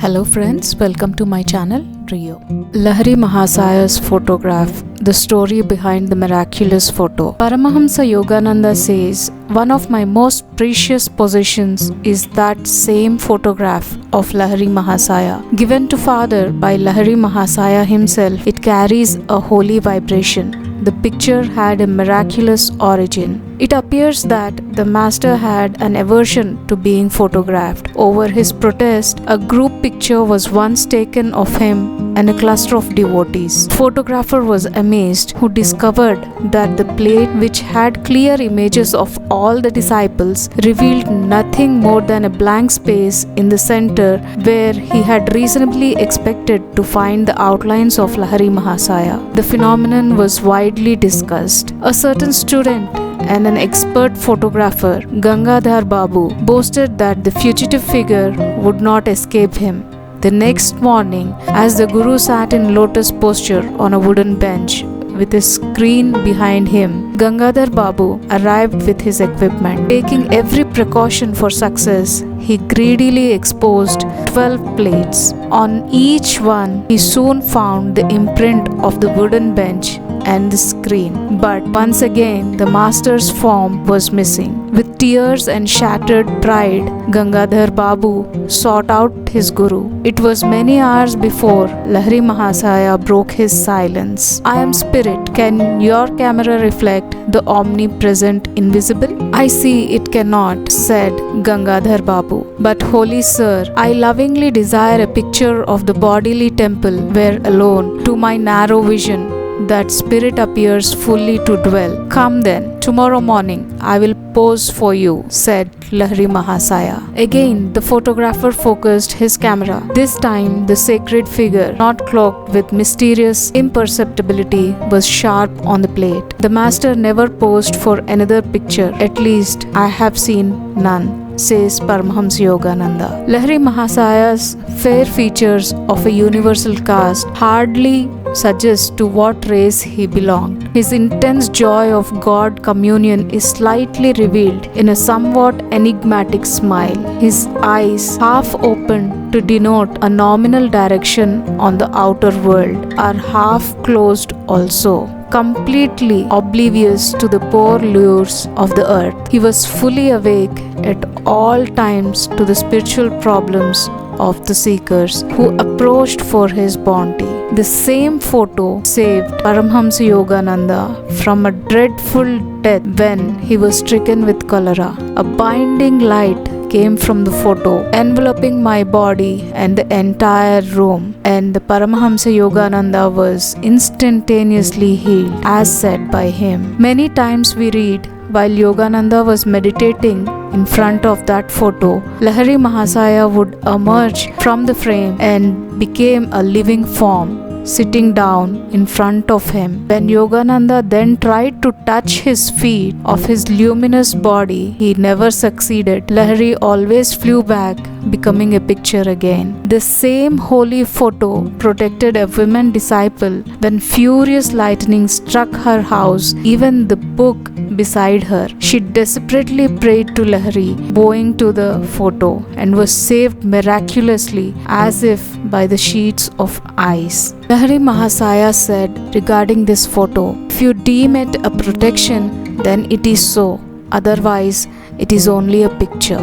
Hello friends, welcome to my channel Rio. Lahirimahasaya's photograph, the story behind the miraculous photo. Paramahansa Yogananda says, one of my most precious possessions is that same photograph of Lahirimahasaya. Given to Father by Lahirimahasaya himself, it carries a holy vibration. The picture had a miraculous origin. It appears that the master had an aversion to being photographed. Over his protest, a group picture was once taken of him and a cluster of devotees. The photographer was amazed, who discovered that the plate, which had clear images of all the disciples, revealed nothing more than a blank space in the center where he had reasonably expected to find the outlines of Lahirimahasaya. The phenomenon was widely discussed. A certain student and an expert photographer, Gangadhar Babu, boasted that the fugitive figure would not escape him. The next morning, as the Guru sat in lotus posture on a wooden bench with a screen behind him, Gangadhar Babu arrived with his equipment. Taking every precaution for success, he greedily exposed 12 plates. On each one, he soon found the imprint of the wooden bench and the screen. But once again, the master's form was missing. With tears and shattered pride, Gangadhar Babu sought out his Guru. It was many hours before Lahirimahasaya broke his silence. I am spirit. Can your camera reflect the omnipresent invisible? I see it cannot, said Gangadhar Babu. But holy sir, I lovingly desire a picture of the bodily temple where alone, to my narrow vision, that spirit appears fully to dwell. Come then, tomorrow morning I will pose for you, said Lahirimahasaya. Again, the photographer focused his camera. This time, the sacred figure, not cloaked with mysterious imperceptibility, was sharp on the plate. The master never posed for another picture, at least I have seen none, says Paramahansa Yogananda. Lahirimahasaya's fair features of a universal caste hardly suggest to what race he belonged. His intense joy of God communion is slightly revealed in a somewhat enigmatic smile. His eyes, half opened to denote a nominal direction on the outer world, are half closed also. Completely oblivious to the poor lures of the earth, he was fully awake at all times to the spiritual problems of the seekers who approached for his bounty. The same photo saved Paramahansa Yogananda from a dreadful death when he was stricken with cholera. A binding light came from the photo, enveloping my body and the entire room, and the Paramahansa Yogananda was instantaneously healed, as said by him. Many times we read, while Yogananda was meditating in front of that photo, Lahirimahasaya would emerge from the frame and became a living form, sitting down in front of him. When Yogananda then tried to touch his feet of his luminous body, he never succeeded. Lahiri always flew back, becoming a picture again. The same holy photo protected a woman disciple when furious lightning struck her house, even the book beside her. She desperately prayed to Lahiri, bowing to the photo, and was saved miraculously as if by the sheets of ice. Lahirimahasaya said regarding this photo, if you deem it a protection, then it is so. Otherwise, it is only a picture.